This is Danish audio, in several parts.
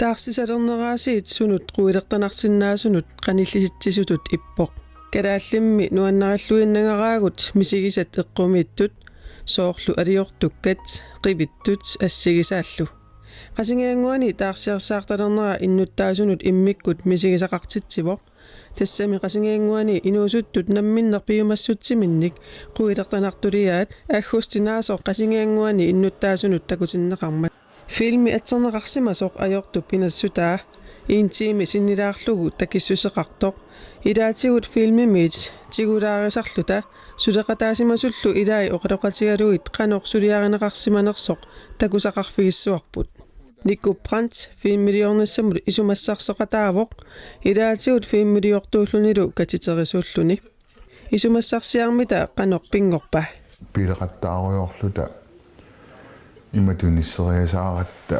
Taarsisarnernaasiit sunut quilertanarsinnaasunut qanillisitsisutut ippoq kalaallimmi nuannaralluinnangaraagut misigisat eqqumiittut soorlu aliortukkat qivittut assigisaallu qasingianguani taarsiarsaartalerneraa innuttaasunut immikkut misigisaqartitsivoq tassami qasingianguani inuusuttut namminnerpiumassutsiminnik quilertanartuliaat aggustinaasoq qasingianguani innuttaasunut takusinneqarmat filmi atserneqarsimasoq ajortup pinassutaa iintiimi sinnilaarlugu takissuseqartoq ilaatigut filmimiit tigulaarisarluta suleqataasimasullu ilai oqaloqatigaluit qanorsuliarineqarsimanersoq takusaqarfigissuarput Nico Brandt filmiliornissamut isumassarsoqataavoq ilaatigut filmiliortuullunilu katiterisuulluni isumassarsiarmita qanorpingorpa pileqattaaruyorluta imatunisseriasaaratta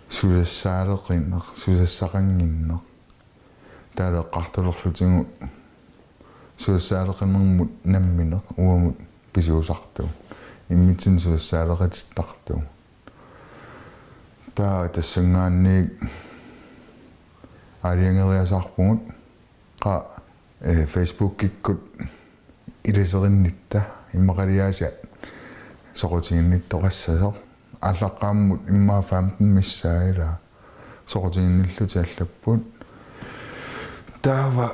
sulassaaleqinneq sulassaqanginneq taaleqqartulorlutigu sulassaaleqinnermut nammineq uamut pisuusartu immitsin sulassaaleqatittartu taa tassangaanniik aliangeriasarpungut qa Facebook-ikkut iliserinnitta immaqaliaasa soqutiginnittoqassasoq аллаққааммут иммаа 15 миссааила соқутиинниллути аллаппут таава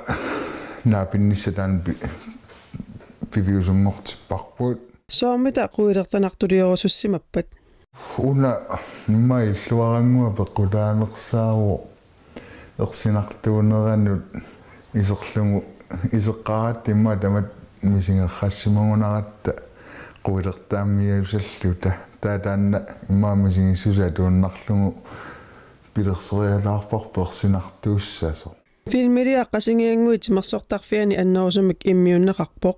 наапинниссатаан пивиусунгортиппарпут соормита қуилертанартулиорусуссимаппат уна иммаиллуарангуа пеққулаанерсааво ерсинартуунеранут исерлугу исеққарат имма тамат мисингеррассимагунаратта қуилертааммиусаллута таатаанна имаамисигиссусаатууннарлугу пилерсериалаарпар персинартууссаасо филмилиа qasинgianguit мерсортарфиани аннерусумик иммиуннеқарпоқ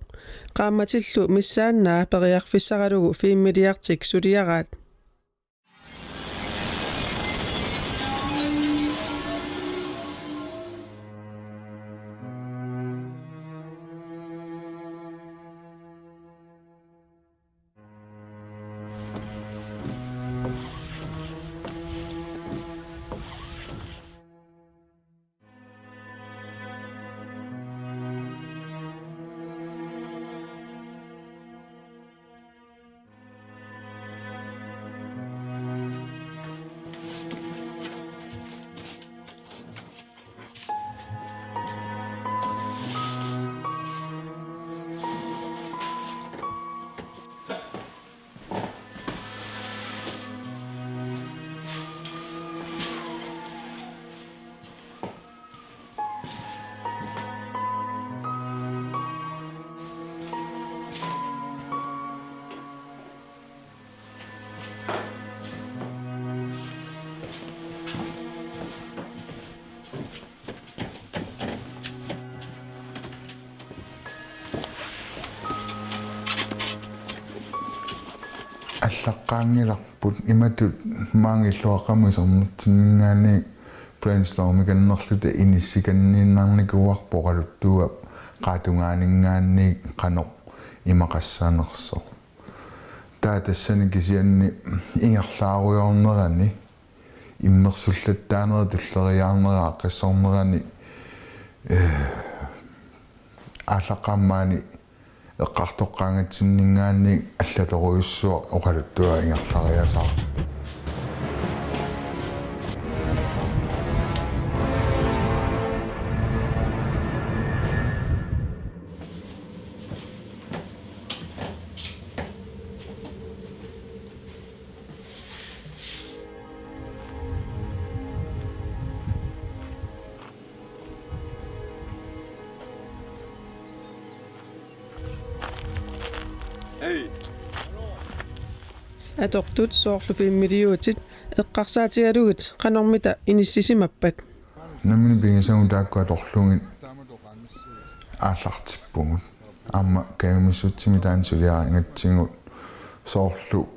qaammatилlu миссааннаа периарфиссаралугу филмилиартик сулиараат аллаққаангиларпут иматут маангиллуаққамисернертингаани brainstormikannerluta inissikanniinnaarnikуарпоqaluttuuga qaatungaaningaanni qanoq imaqassaanerso taatassani kisianni ingerlaaruyornerani immersullattaaneri tulleriaarneraa qissornerani ааллаққаммаани эққартоққаангатсиннингаанни аллаторуйуссуа оқалуттуа ингертариасаа атортут соорлу фиммилиуутит эққарсаатигалугит канормита иниссисимаппат намини пингисагу тааккуа торлугит ааллартиппугут аама каамиссутсими таансулиара ингатсигут соорлу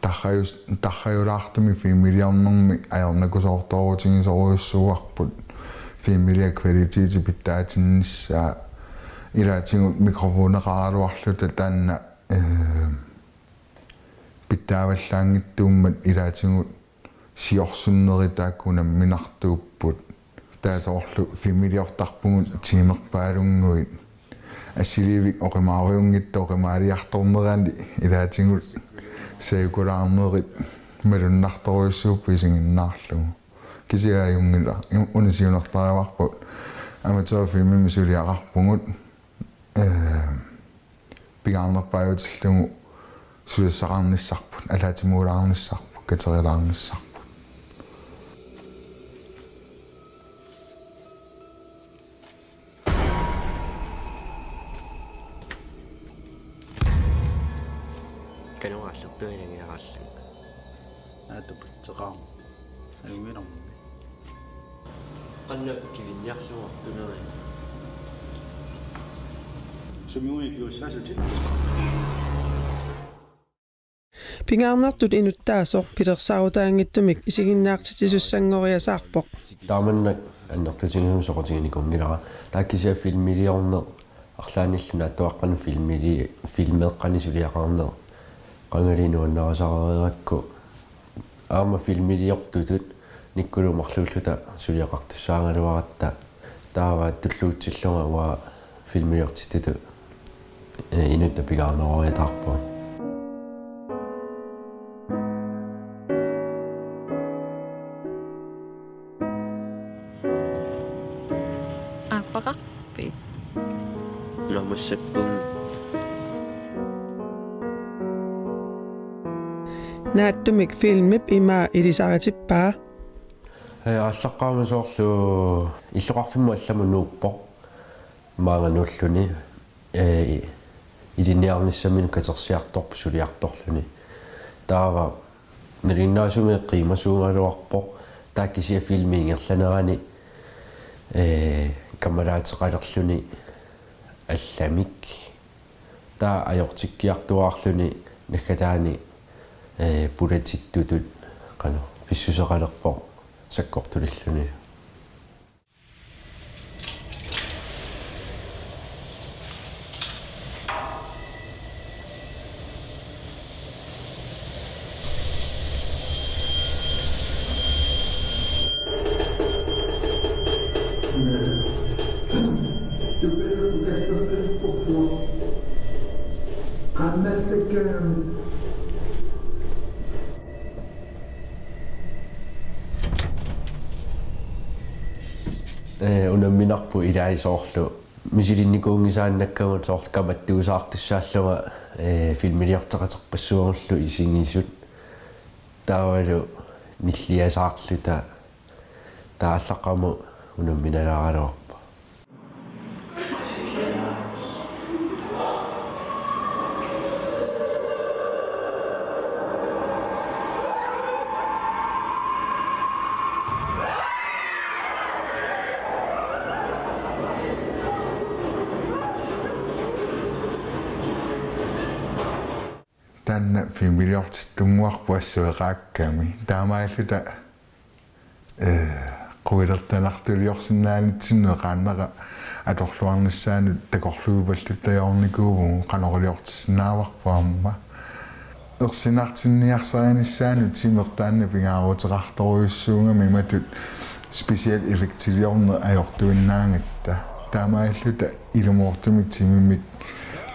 тархаюлаартуми фиммилиарнэрми аярнакусоорторутигисоруйуссуарпут фиммилиа квалитити питтаатинниссаа илаатигут микрофонеқаралуарлута таанна питтааваллаангиттууммат илаатигут siorsunneritaakuna minartuupput taasoorlu familiortarpugut tiimerpaalunguit ассиливик оқимаариунгитта оқимаалиарторнерани илаатингут саикулаарнерит малуннарторуйссууп писигиннаарлугу кисиааюнгила унисиунертараварпут аматсоофими мисулиақарпугут пигаарнерпаавутиллугу сулиссақарниссарпут алаатимуулаарниссарпут катерилаарниссарпут кануааллерпирингиараллу аатупутсеқарма алунгиларми qanna kivinniarluartuneri сумиуни киуссаасути Pingaarnertut inuttaasor pilersarutaangittumik isiginnaartitisussangoriasаарpoq taamannak аннертутингиум соқотигиникунгилара тааккисиа филмилиорнер арлааниллуна аттуаққана филмеэққани сулиақарнер qangalinnuannarasarerirakku aama filmiliortutut nikkulumарлууллута сулиақартассаангалуаратта тааваат туллуутсиллунга уа филмилиортитуту инутта пигаарнерориатаарпу аппақарпи намассаккун нааттумик филмип имаа илисаратиппаа аллаққаамасоорлу иллоқарфимма алламу нууппоқ маангануллуни илинниарниссамину катерсиарторпу сулиарторлуни таава нериннаасуми қимасуунгалуарпоқ тааккисиа филмиингерланерани камалаатеқалерлуни алламик таа ajortikkiartuaarluni наккатаани пулатиттутут қано писсусеқалерпо саккортулиллуни унамминарпу илаисоорлу мисилинникуунгисааннаккамут соорл каматтуусаартуссааллуга филмилиортеқатерпассуорлу исингисут таавалу ниллиасаарлута тааллаққаму унамминалааралуарпа танна фимилиортиттунгуарпуассуеқаакками таамааллута қуилертанартулиорсинаанитсиннеқааннера аторлуарниссаанут такорлуупаллуттаёрникууву қанорилиортиссинааварпуамма ерсинартинниарсариниссаанут симертаанна пингаарутеқарторуйуссуунгами матут специал эффектилиорнер аёртуиннаангатта таамааллута илумоортумик тимиммик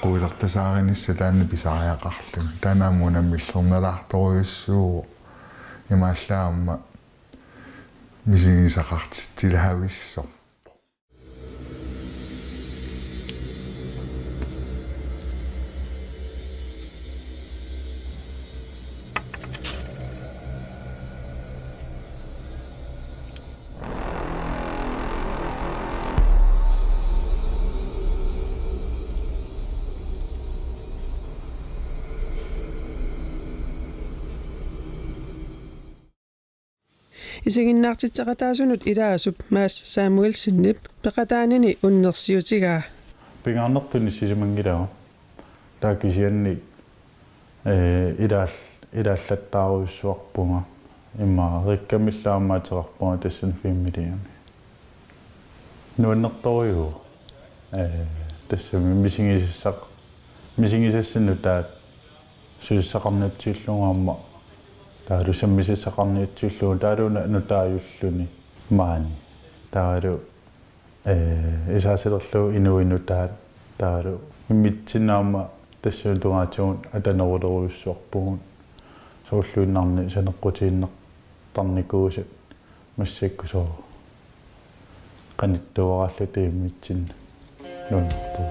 qullertasaarinissa taanna pisariaqarlun taanaammunamillornalaartoruйussuu imaallaamma misigisaqartittilahavissor Isiginnaartitseqataasunut ilaasup Maas Samuelsinnip peqataanini unnersiutigaa пингаарнертуни сисимангилаа тааккисианни илааллаттааруйуссуарпунга имма риккамиллаамаатеқарпунга тассан фиммилиами нуаннерторюу тассами мисингисассину таат сулиссақарнатсииллунгаамма taaru sammisissaqarniutsuulluun taaluuna nutaayulluni maani taaru isaasillerlu inuinutaat taaru immitsinnaama tassuun tungaatigun ataneruleruussuarpugun soulluinnarni saneqqutiinnertarnikuusat массаккусоо qanittuarallu tiimmitsinna нуннэрту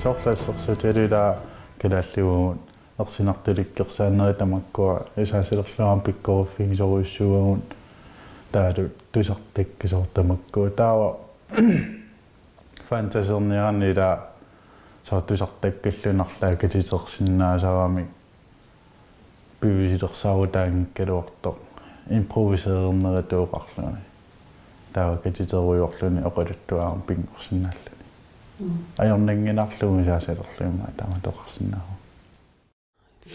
soorlaassersuutalula kalaalluguun ersinartulikkersaanneritamakkua isaasillerluarn pikkoruffigisoruissuugagun taalu tusartakkisortamakkua taawa fantaserniarnila soortusartakkallunarlaa katitersinnaasarami pivisilersaaruutaangikkaluartoq improviseernerituuqarluni taawa katiteruyorluni oqaluttuaarum pingorsinnaalluni ajornanginarlugu isaasillerluima taamatoqarsinnaaru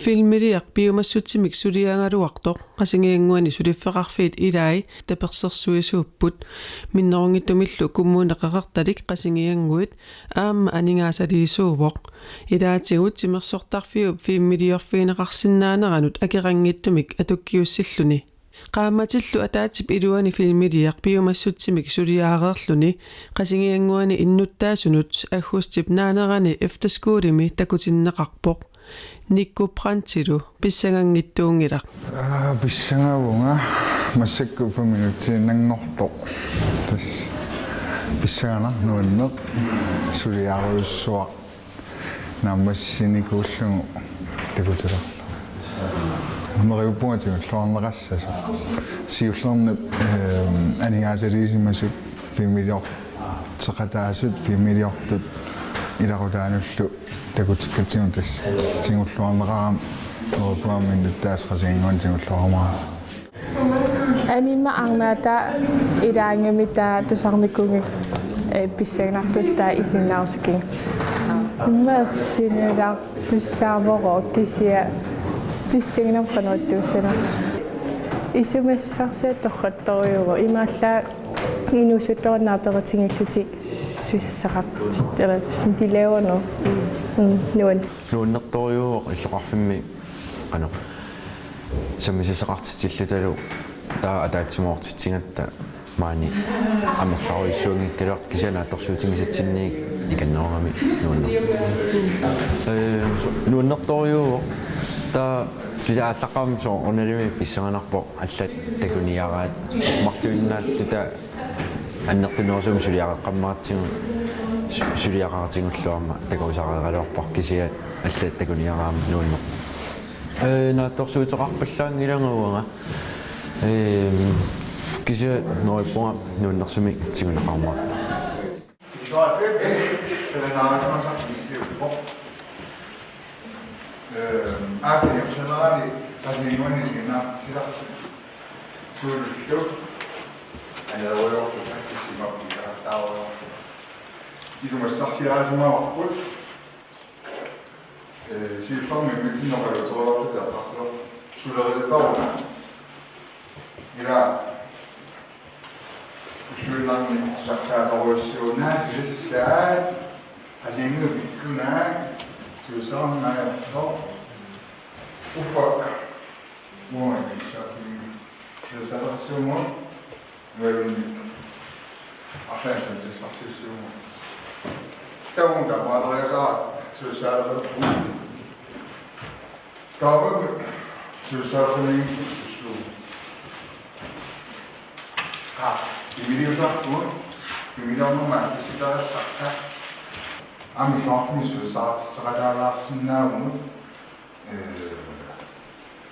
filmiliaq biomassutsimik suliangaluartoq qasingianguani suliffeqarfiit ilai tapersersuisuupput minnerungittumillu kummuuneqeqertalik qasingianguit aamma aningaasaliisuuvoq ilaatigut timersortarfiu filmiliorfiineqarsinnaaneranut akerangittumik atukkiussilluni qaamatillu ataatip iluani filmiliaq biomassutsimik suliaareerluni qasingianguani innuttaasunut agguustip naanerani efterskuulimi takutinneqarpoq nikkuprantilu pissangangittuungilaq писсангавунга массакку паминутсииннангорто тас писсагана нуаннеқ сулиаруйуссуа наммассиникууллугу такутила нэрипуатиг луарнеқассасу сиуллернеп анигаасалиисимасут фимилиор теқатаасут фимилиортут иларутаануллу такутиккатсигун тас тингуллуарнеқарам нэрипуаминнуттаас қасингуан тингуллуармаа анима арнаата илаангамита тусарникуги писсагнартуста исиннаарсукин иммаерсинилар писсааворо кисия писсагнампануттууссанерс исумассарсиа торратториуго имааллаа инусутторнааператингиллутик суиссақартит ала симтилеоно нуаннерториуо иллоқарфимми ано саммисисақартитиллуталу таа атаатсимоортитсигатта маани амерларуиссуунгиккалуарт кисанааторсуутимисатсинниик иканнерами нуаннерториуо таа кисааллаққарми соо орналими писсаганарпо аллат такуниараат марлуиннааллута аннертунерсум сулиақаққаммаартигу сулиақаартигуллуарма такусареералуарпар кисиат аллат такуниараама нуаннер наатторсуутеқарпаллаангилангауага кися нориппунга нуаннерсуми тигунеқармаа исумассарсиаасумааварпут сиуллерми митсиннеқалуторлартутааппарсилер сулерилтауна ира шулларни сарсааторуйссуунаас виссаат асингу биккунаа сусаарнааяттоо уфак мои шаки сарсуумо вэрни Arfaasan tissartissuugu. Taunta maadriasaa suusaalaqat. Taavak suusaalaqaniin suusuu. Imidiusartuun imidiornumaa kisitaaraqqa. Ami taaqmi suusaaqsaqadaalaarsinnaagunut.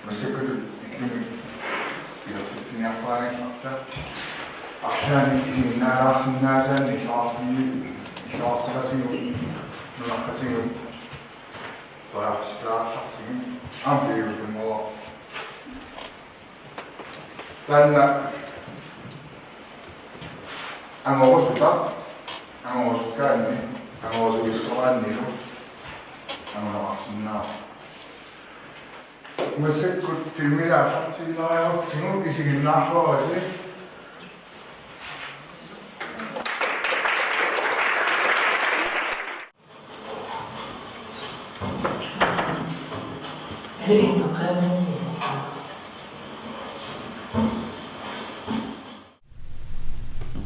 Masakutut iklimik ilassitsiniartaaniqarta. Arshani isinnaalaarsinnaasaan ihlaarqatigu nunaqatigu taaqsisaartartigu ampiusumua. Tanna angorusuta angorusukkaanni angorusukissoraannilu angunaqarsinnaa. Masakut filmilaaqartillaajortigu isiginnaarluarasi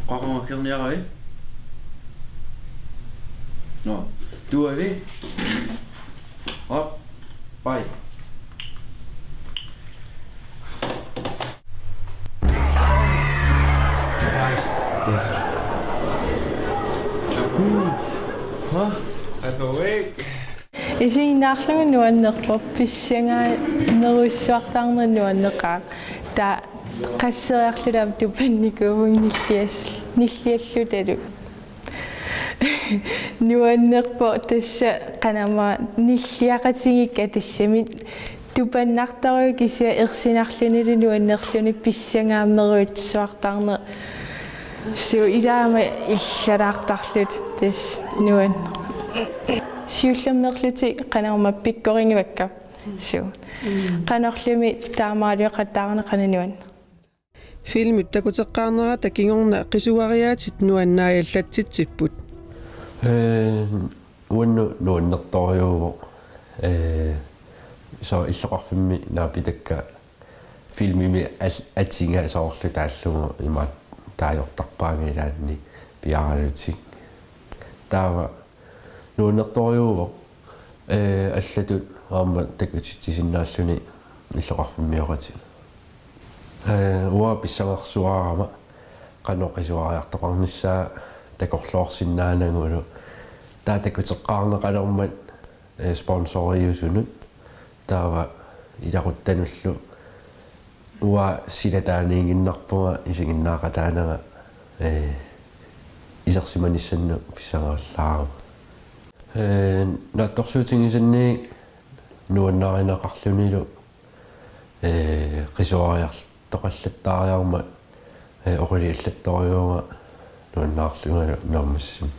Qoqama kirniarai. No, du er vi. Op. Bye. Isiinnaarlugu nuannerpo pissiangaa nerussuartaarner nuanneqaa ta qasseriarlutaam tupannikuuvun nilliallutalu nuannerpo tassa qanama nilliaqatingikka tassamit tupannartarugu kisia ersinarlunilu nuannerluni pissiangaammeruutsuartaarner suu ilaama illalaartarlut tas nuan siullammerluti qanarma pikkoringivakka suu qanorlumi taamaalueqattaarune qananuan Filmit takuteqqaarnera takingorna qisuariaatit nuannaajallatsitsipput. Uannu nuannertoriuvo so illeqarfimmi naapitakka filmimi atinga soorlu taallugu ima taajortarpaangilaanni piaralutik taava nuannertoriuvo аллатут аама такутитсиннааллуни иллоқарфиммиорати уа писсагерсуарама каноқисуариартоқарниссаа такорлоорсиннаанагулу таа такутеққарнеқалермат спонсориусунут таава илақуттануллу уа силатааниингиннарпуга исигиннаақатаанера исерсиманиссанну писсагерлаарама натторсуутингисанни нуаннааринеқарлунилу qisuariartoqallаттаариарма орилиаллатториуга нуаннаарлунгалу нормассим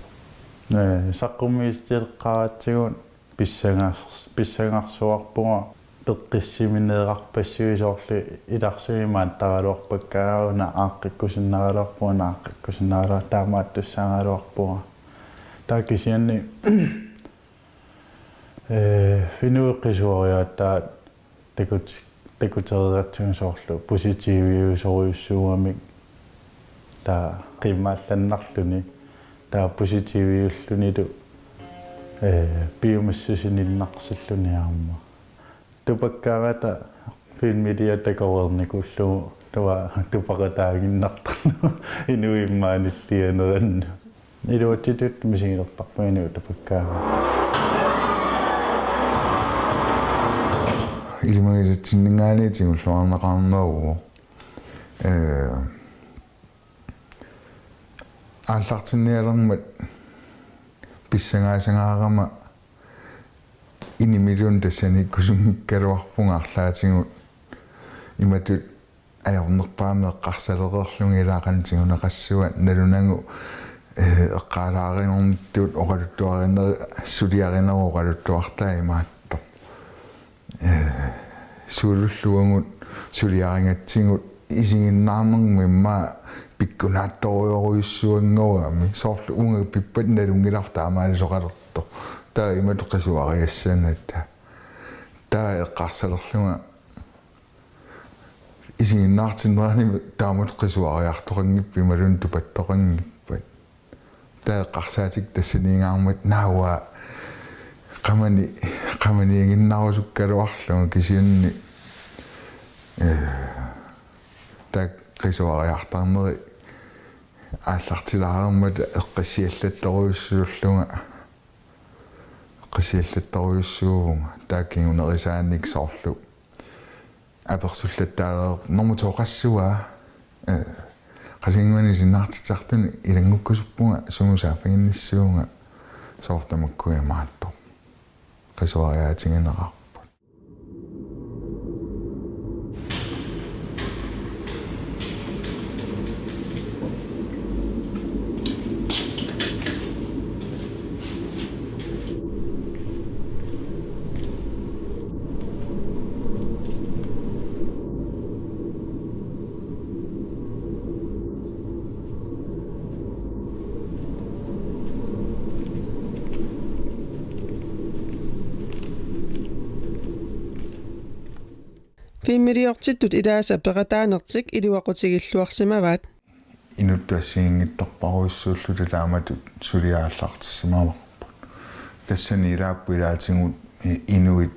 саққуммиистиеққаратсигун писсангарсуарпуга теққиссиминеэқарпассуисоорлу иларсуимаат таралуарпаккаагауна ааққиккусиннаралуарпуна ааққиккусиннаралуар таамааттуссаагалуарпуга таакисианни финуэққисуариааттаа такутерератсугисоорлу поситивиусориуссууамик таа қиммаалланнарлуни таа поситивиуллунилу биумассусининнарсиллуниарма тупаккаарата филмидиа таковерникуллугу туа тупақатаагиннартарну инуиммааниллианеранну илуатитут мисигилертарпуинуу тупаккаара илимагилатсиннингаанитигуллуарнеқарнеругу ааллартинниалермат писсангаасангаарама inimilun тассани кусунгккалуарфунгаарлаатигут иматут аярнерпаамеэққарсалереерлунги илаақантигунеқассуат налунангу эққалааринорниттут оқалуттуаринери сулиаринеру оқалуттуартаа имаатто сулуллуангут сулиарингатсигут исигиннаарнэрмимма пиккунаатториоруйуссуангорами соорлу унга пиппат налунгилартаамаалисоқалерто таа иматоққисуариассаанатта таа эққарсалерлунга исигиннаартиннерани тааматоққисуариартоқангиппи малун тупаттоқангиппат таэққарсаатик тассаниингаармат наауа qamani ингиннарусуккалуарлугу кисиунни так qisuariartarneri ааллартилаармат эққиссиаллатторуйуссууллунга qisiallattoruissuuvunga taakkiunerisaannik soorlu apersullattaaleer normutooqassua qasinguani sinnaartitsartuni ilangukkusuppunga sumusaaffaginnissuunga soortamakkuimaatto qisuariaatingineqarput Fimmiriortittut ilaasa peqataanertik iluaqutigiluarsimavaat inuttuassiingittorparuissuulluta taamatut suliaallartissimavarput tassani ilaappu ilaatingut inuit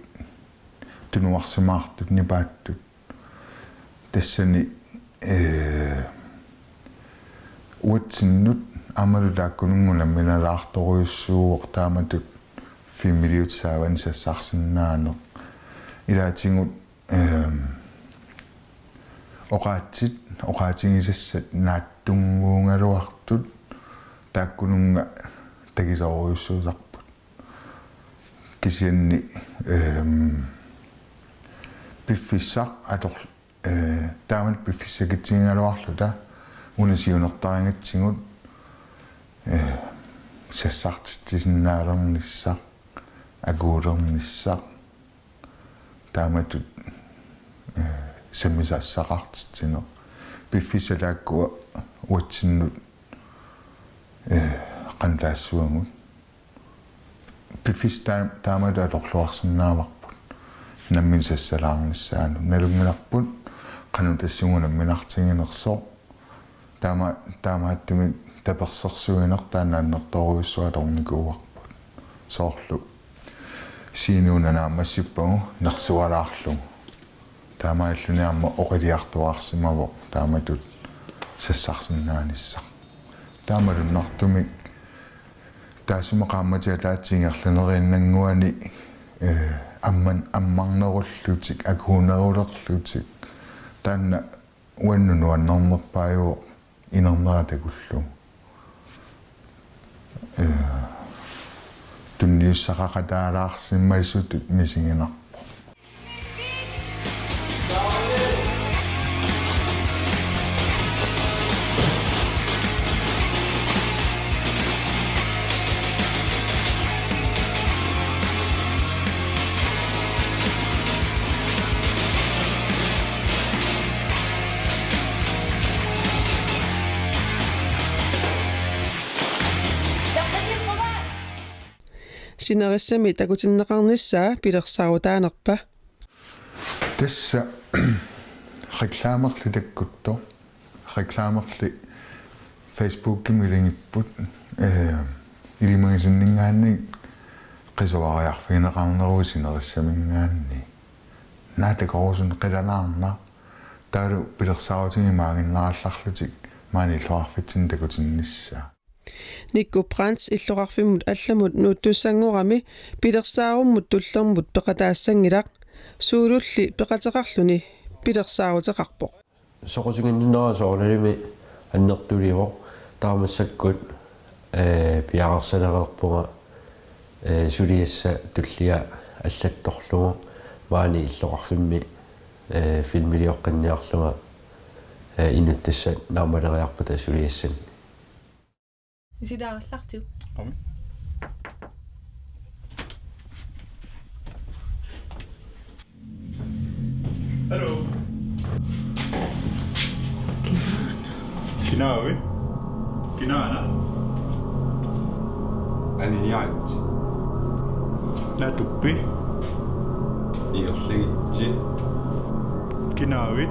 tunuarsimaartut nipaattut tassani uatsinnut amalu taakkunungula minalaartoruissuuq taamatut fimmiriutsaavan sassarsinnaaneq ilaatingut oqaatingisassat naattunguungaluartut taakkununga takisoruissuusarput kisianni piffissaq ator taamat piffissakitsingaluarluta unasiunertaringatsingut sassartitsinnaaleernissaq akuulernissaq taamatut sammisassaqartitsino piffisalaakkuwa uatsinnut qantaassuangut piffis taamatu atorluarsinnaavarput nammin sassalaarnissaanu nalungilarput qanutassunguna minartinginersoq taamaattumi tapersersuineq taannaannertoruissuatornikuuarput soorlu siinuunanaamassippagu nersualaarlugu taamaalluniarma oqiliartuarsimavo taamatut sassarsinnaanissaq taamalunnertumik taasumaqaammatia taatsingerlunerinnanguani ammarnerullutik akuunerulerlutik taanna uannunuannernerpaajuo inerneratakullu tunniussaqaqataalaarsimmaissutut misinginar Sinarissami takutinneqarnissaa pilersarutaanerpa tassa reklaamerli takkutto reklaamerli Facebook-kimilingipпут илимагисиннингаанни qisuariarfiineqarnerusinerissaminngaanni naatakorusун qilanaarna taalu pilersarutigimaagиннаралларлутик маани луарфитсин такутиннissaa Nikku Brants illuqarfimmut allamut nuuttussangorami pilersaarummut tullermut peqataassangilaq suululli peqateqarluni pilersaaruteqarpoq soqosuginneraasoorlalimi annertulivo taamassakut piaqarsalererpunga suliassa tullia аллатторлугу маани иллоқарфимми филмилиоққинниарлуга инуттассат наамалериарпата сулиассан Isidaarlartu. Hallo. Kinawi. Kinana. Aniniait. Natuppi. Iorligitsi. Kinawi.